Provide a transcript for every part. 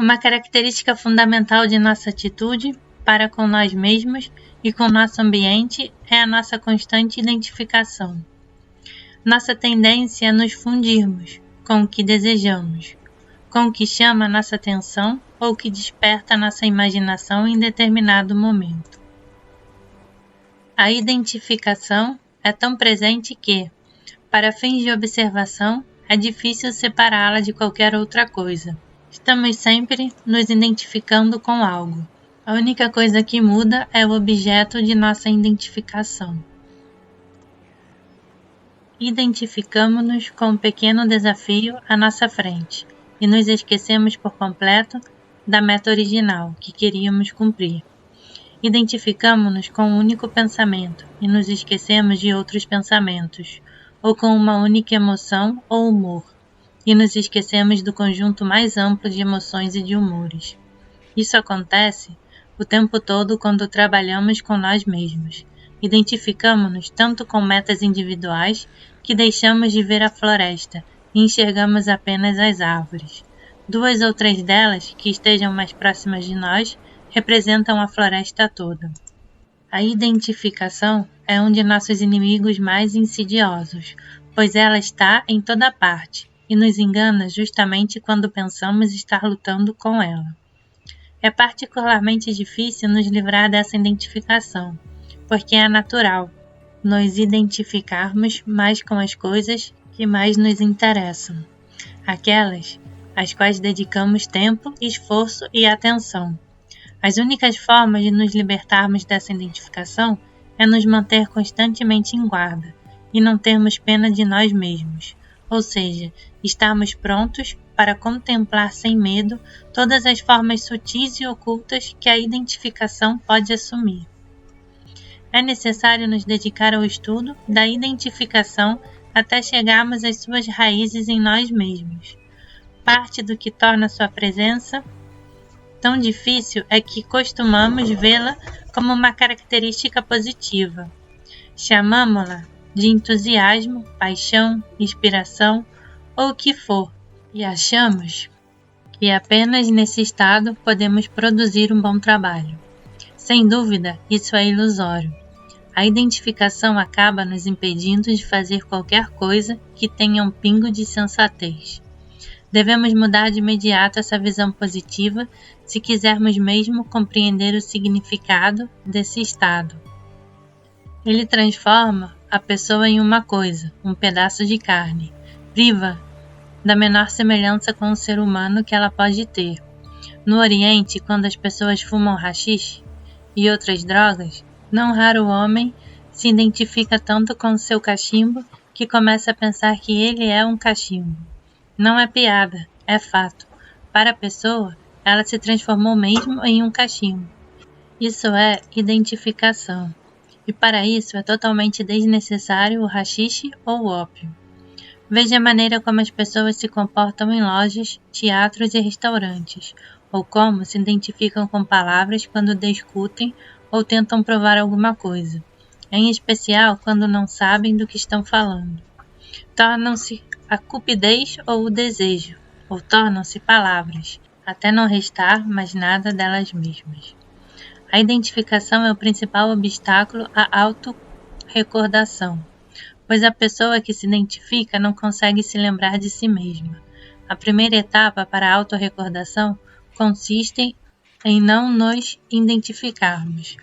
Uma característica fundamental de nossa atitude para com nós mesmos e com nosso ambiente é a nossa constante identificação. Nossa tendência é nos fundirmos com o que desejamos, com o que chama nossa atenção ou que desperta nossa imaginação em determinado momento. A identificação é tão presente que, para fins de observação, é difícil separá-la de qualquer outra coisa. Estamos sempre nos identificando com algo. A única coisa que muda é o objeto de nossa identificação. Identificamo-nos com um pequeno desafio à nossa frente e nos esquecemos por completo da meta original que queríamos cumprir. Identificamo-nos com um único pensamento e nos esquecemos de outros pensamentos, ou com uma única emoção ou humor, e nos esquecemos do conjunto mais amplo de emoções e de humores. Isso acontece o tempo todo quando trabalhamos com nós mesmos. Identificamo-nos tanto com metas individuais que deixamos de ver a floresta e enxergamos apenas as árvores. 2 ou 3 delas, que estejam mais próximas de nós, representam a floresta toda. A identificação é um de nossos inimigos mais insidiosos, pois ela está em toda parte e nos engana justamente quando pensamos estar lutando com ela. É particularmente difícil nos livrar dessa identificação, porque é natural nos identificarmos mais com as coisas que mais nos interessam, aquelas às quais dedicamos tempo, esforço e atenção. As únicas formas de nos libertarmos dessa identificação é nos manter constantemente em guarda e não termos pena de nós mesmos, ou seja, estarmos prontos para contemplar sem medo todas as formas sutis e ocultas que a identificação pode assumir. É necessário nos dedicar ao estudo da identificação até chegarmos às suas raízes em nós mesmos. Parte do que torna sua presença tão difícil é que costumamos vê-la como uma característica positiva. Chamamo-la de entusiasmo, paixão, inspiração ou o que for, e achamos que apenas nesse estado podemos produzir um bom trabalho. Sem dúvida, isso é ilusório. A identificação acaba nos impedindo de fazer qualquer coisa que tenha um pingo de sensatez. Devemos mudar de imediato essa visão positiva se quisermos mesmo compreender o significado desse estado. Ele transforma a pessoa em uma coisa, um pedaço de carne, priva da menor semelhança com o ser humano que ela pode ter. No Oriente, quando as pessoas fumam haxixe e outras drogas, não raro o homem se identifica tanto com o seu cachimbo que começa a pensar que ele é um cachimbo. Não é piada, é fato. Para a pessoa, ela se transformou mesmo em um cachimbo. Isso é identificação. E para isso é totalmente desnecessário o haxixe ou o ópio. Veja a maneira como as pessoas se comportam em lojas, teatros e restaurantes, ou como se identificam com palavras quando discutem ou tentam provar alguma coisa, em especial quando não sabem do que estão falando. Tornam-se a cupidez ou o desejo, ou tornam-se palavras, até não restar mais nada delas mesmas. A identificação é o principal obstáculo à autorrecordação, pois a pessoa que se identifica não consegue se lembrar de si mesma. A primeira etapa para a autorrecordação consiste em não nos identificarmos.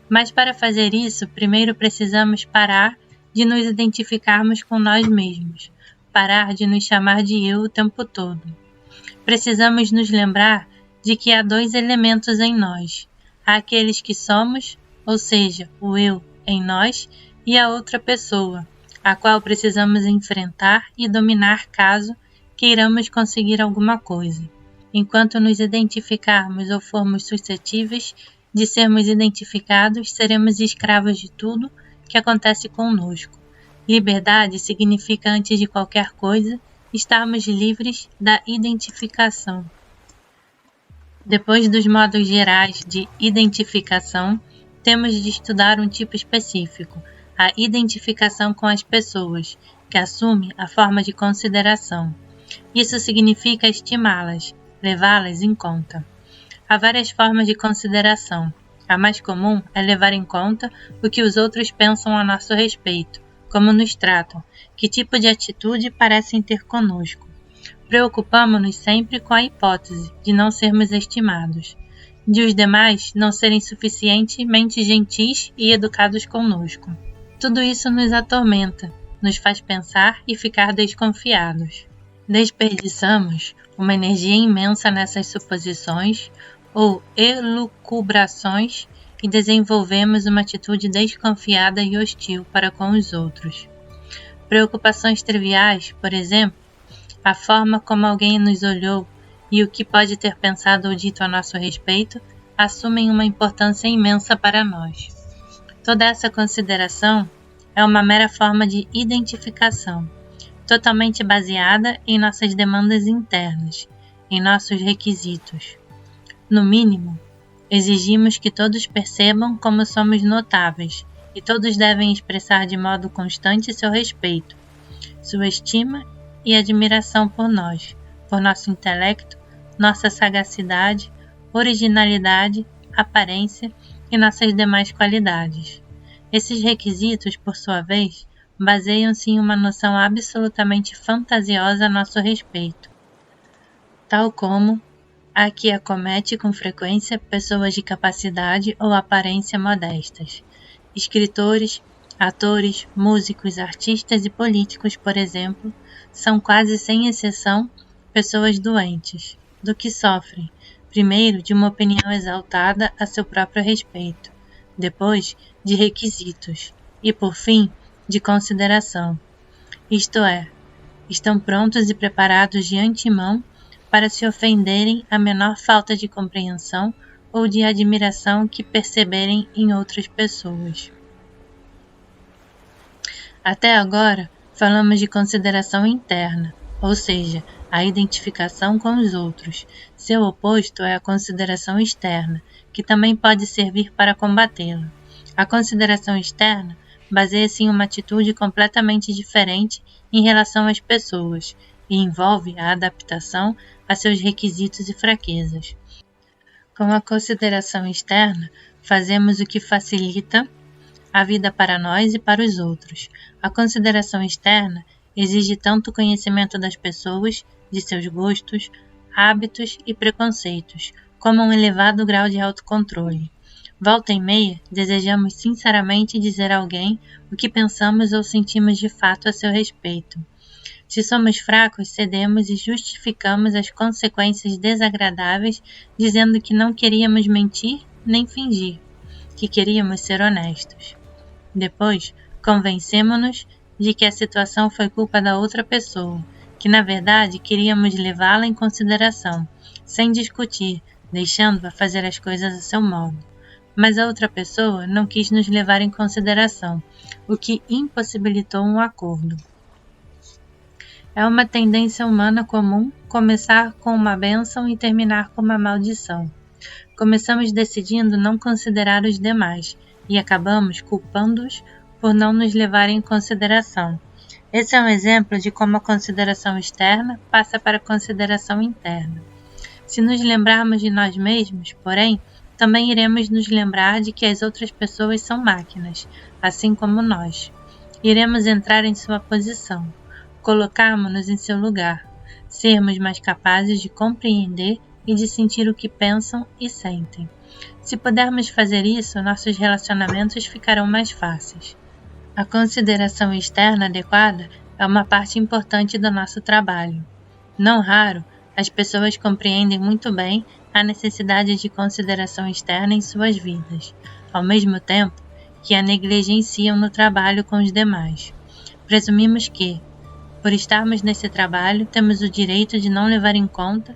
Mas para fazer isso, primeiro precisamos parar de nos identificarmos com nós mesmos, parar de nos chamar de eu o tempo todo. Precisamos nos lembrar de que há 2 elementos em nós. Há aqueles que somos, ou seja, o eu em nós, e a outra pessoa, a qual precisamos enfrentar e dominar caso queiramos conseguir alguma coisa. Enquanto nos identificarmos ou formos suscetíveis de sermos identificados, seremos escravos de tudo que acontece conosco. Liberdade significa, antes de qualquer coisa, estarmos livres da identificação. Depois dos modos gerais de identificação, temos de estudar um tipo específico, a identificação com as pessoas, que assume a forma de consideração. Isso significa estimá-las, levá-las em conta. Há várias formas de consideração. A mais comum é levar em conta o que os outros pensam a nosso respeito, como nos tratam, que tipo de atitude parecem ter conosco. Preocupamo-nos sempre com a hipótese de não sermos estimados, de os demais não serem suficientemente gentis e educados conosco. Tudo isso nos atormenta, nos faz pensar e ficar desconfiados. Desperdiçamos uma energia imensa nessas suposições ou elucubrações e desenvolvemos uma atitude desconfiada e hostil para com os outros. Preocupações triviais, por exemplo, a forma como alguém nos olhou e o que pode ter pensado ou dito a nosso respeito, assumem uma importância imensa para nós. Toda essa consideração é uma mera forma de identificação, totalmente baseada em nossas demandas internas, em nossos requisitos. No mínimo, exigimos que todos percebam como somos notáveis e todos devem expressar de modo constante seu respeito, sua estima e admiração por nós, por nosso intelecto, nossa sagacidade, originalidade, aparência e nossas demais qualidades. Esses requisitos, por sua vez, baseiam-se em uma noção absolutamente fantasiosa a nosso respeito, tal como a que acomete com frequência pessoas de capacidade ou aparência modestas. Escritores, atores, músicos, artistas e políticos, por exemplo, são quase sem exceção pessoas doentes, do que sofrem, primeiro de uma opinião exaltada a seu próprio respeito, depois de requisitos e, por fim, de consideração. Isto é, estão prontos e preparados de antemão para se ofenderem à menor falta de compreensão ou de admiração que perceberem em outras pessoas. Até agora, falamos de consideração interna, ou seja, a identificação com os outros. Seu oposto é a consideração externa, que também pode servir para combatê-la. A consideração externa baseia-se em uma atitude completamente diferente em relação às pessoas e envolve a adaptação a seus requisitos e fraquezas. Com a consideração externa, fazemos o que facilita a vida para nós e para os outros. A consideração externa exige tanto conhecimento das pessoas, de seus gostos, hábitos e preconceitos, como um elevado grau de autocontrole. Volta e meia, desejamos sinceramente dizer a alguém o que pensamos ou sentimos de fato a seu respeito. Se somos fracos, cedemos e justificamos as consequências desagradáveis, dizendo que não queríamos mentir nem fingir, que queríamos ser honestos. Depois, convencemo-nos de que a situação foi culpa da outra pessoa, que na verdade queríamos levá-la em consideração, sem discutir, deixando-a fazer as coisas a seu modo. Mas a outra pessoa não quis nos levar em consideração, o que impossibilitou um acordo. É uma tendência humana comum começar com uma bênção e terminar com uma maldição. Começamos decidindo não considerar os demais e acabamos culpando-os por não nos levarem em consideração. Esse é um exemplo de como a consideração externa passa para a consideração interna. Se nos lembrarmos de nós mesmos, porém, também iremos nos lembrar de que as outras pessoas são máquinas, assim como nós. Iremos entrar em sua posição, colocarmos-nos em seu lugar, sermos mais capazes de compreender e de sentir o que pensam e sentem. Se pudermos fazer isso, nossos relacionamentos ficarão mais fáceis. A consideração externa adequada é uma parte importante do nosso trabalho. Não raro, as pessoas compreendem muito bem a necessidade de consideração externa em suas vidas, ao mesmo tempo que a negligenciam no trabalho com os demais. Presumimos que, por estarmos nesse trabalho, temos o direito de não levar em conta